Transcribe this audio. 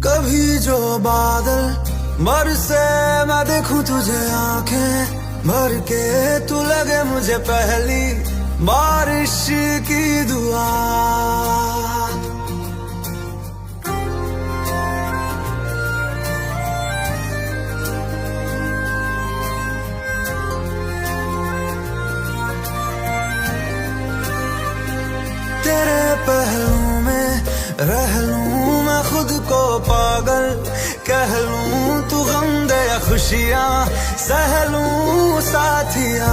कभी जो बादल बरसे मैं देखूं तुझे आंखें भर के, तू लगे मुझे पहली बारिश की दुआ। तेरे पहलू में रह लूं मैं खुद को पागल, कह लूं तू गम दे या खुशियां सह लूं साथिया।